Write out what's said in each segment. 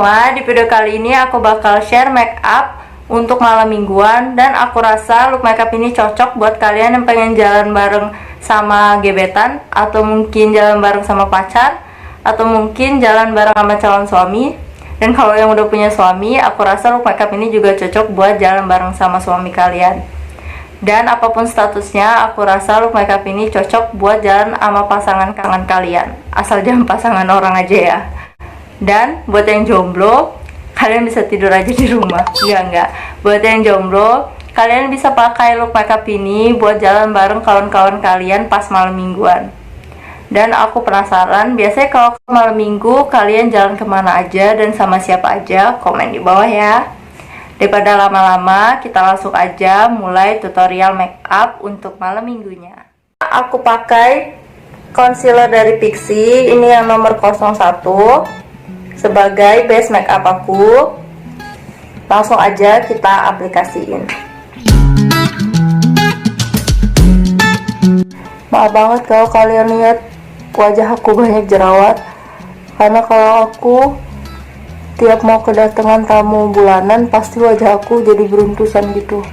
semua, di video kali ini aku bakal share make up untuk malam mingguan. Dan aku rasa look makeup ini cocok buat kalian yang pengen jalan bareng sama gebetan, atau mungkin jalan bareng sama pacar, atau mungkin jalan bareng sama calon suami. Dan kalau yang udah punya suami, aku rasa look makeup ini juga cocok buat jalan bareng sama suami kalian. Dan apapun statusnya, aku rasa look makeup ini cocok buat jalan sama pasangan kangen kalian. Asal jangan pasangan orang aja ya. Dan buat yang jomblo, kalian bisa tidur aja di rumah. Enggak. Buat yang jomblo, kalian bisa pakai look makeup ini buat jalan bareng kawan-kawan kalian pas malam mingguan. Dan aku penasaran, biasanya kalau malam minggu kalian jalan kemana aja dan sama siapa aja? Komen di bawah ya. Daripada lama-lama, kita langsung aja mulai tutorial make up untuk malam minggunya. Aku pakai concealer dari Pixi, ini yang nomor 01 sebagai base make up aku. Langsung aja kita aplikasiin. Maaf banget kalau kalian lihat wajah aku banyak jerawat, karena kalau aku tiap mau kedatangan tamu bulanan pasti wajah aku jadi beruntusan gitu.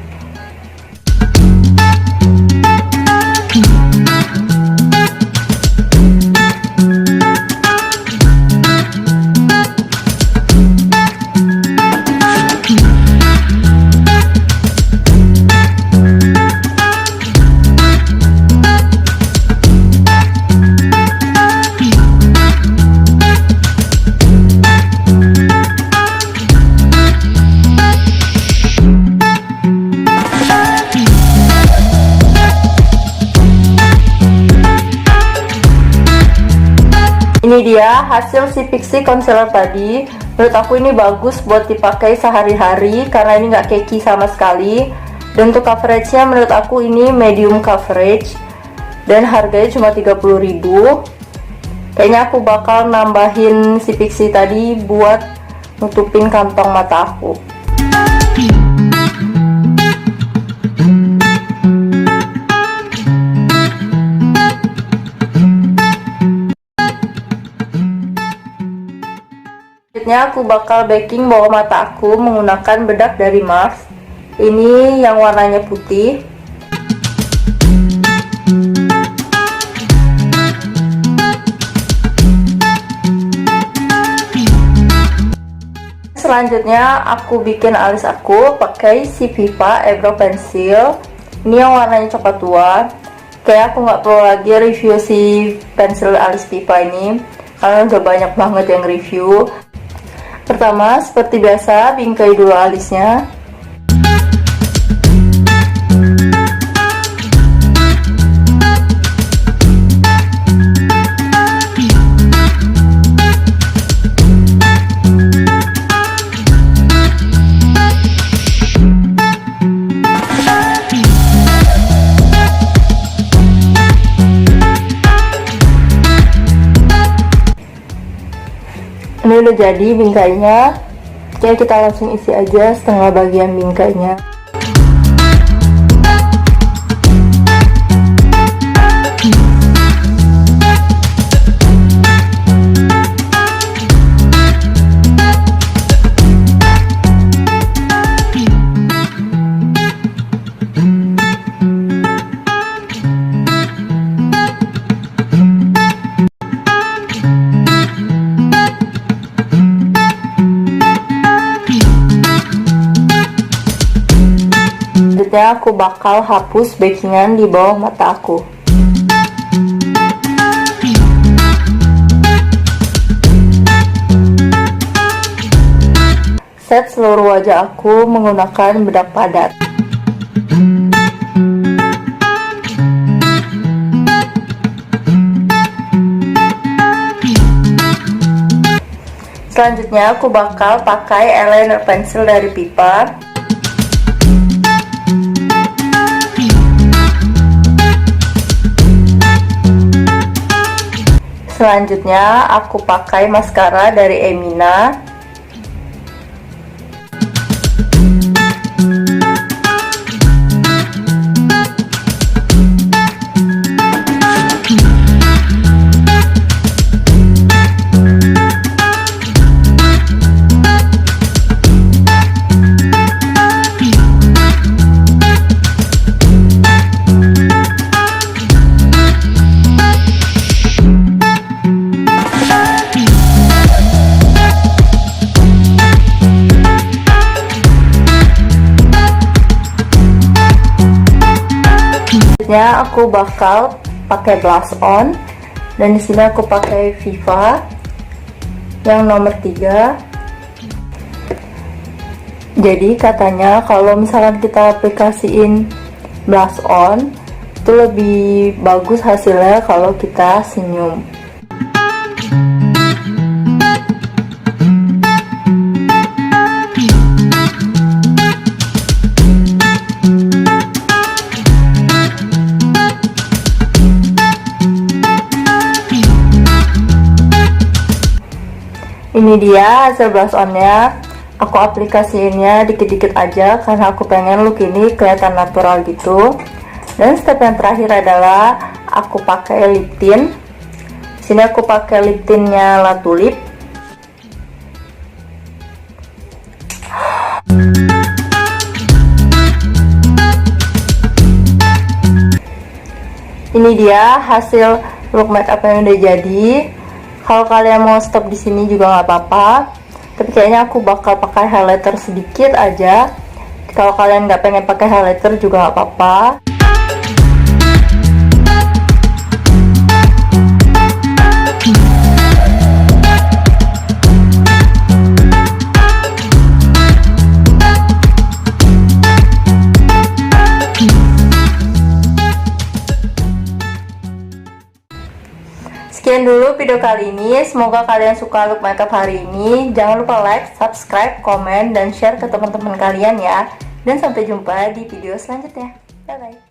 Ini dia hasil si Pixi concealer tadi. Menurut aku ini bagus buat dipakai sehari-hari karena ini nggak cakey sama sekali. Dan untuk coveragenya menurut aku ini medium coverage. Dan harganya cuma 30.000. Kayaknya aku bakal nambahin si Pixi tadi buat nutupin kantong mata aku. Selanjutnya aku bakal baking bawah mata aku menggunakan bedak dari Mars. Ini yang warnanya putih. Selanjutnya aku bikin alis aku pakai si Viva Eyebrow Pencil. Ini yang warnanya coklat tua. Kayak aku nggak perlu lagi review si pensil alis Viva ini karena udah banyak banget yang review. Pertama, seperti biasa, bingkai dulu alisnya. Ini udah jadi bingkainya. Oke, kita langsung isi aja setengah bagian bingkainya. Selanjutnya aku bakal hapus bakingan di bawah mata aku. Set seluruh wajah aku menggunakan bedak padat. Selanjutnya aku bakal pakai eyeliner pencil dari Viva. Selanjutnya aku pakai maskara dari Emina. selanjutnya aku bakal pakai blush on, dan di sini aku pakai Viva yang nomor 3. Jadi katanya kalau misalkan kita aplikasiin blush on itu lebih bagus hasilnya kalau kita senyum. Ini dia hasil blush onnya. Aku aplikasiinnya dikit-dikit aja karena aku pengen look ini kelihatan natural gitu. Dan step yang terakhir adalah aku pakai lip tint. Sini aku pakai lip tintnya La Tulip. Ini dia hasil look makeup yang udah jadi. Kalau kalian mau stop di sini juga nggak apa-apa, tapi kayaknya aku bakal pakai highlighter sedikit aja. Kalau kalian nggak pengen pakai highlighter juga nggak apa-apa. Sekian dulu video kali ini, semoga kalian suka look makeup hari ini. Jangan lupa like, subscribe, komen, dan share ke teman-teman kalian ya. Dan sampai jumpa di video selanjutnya. Bye bye.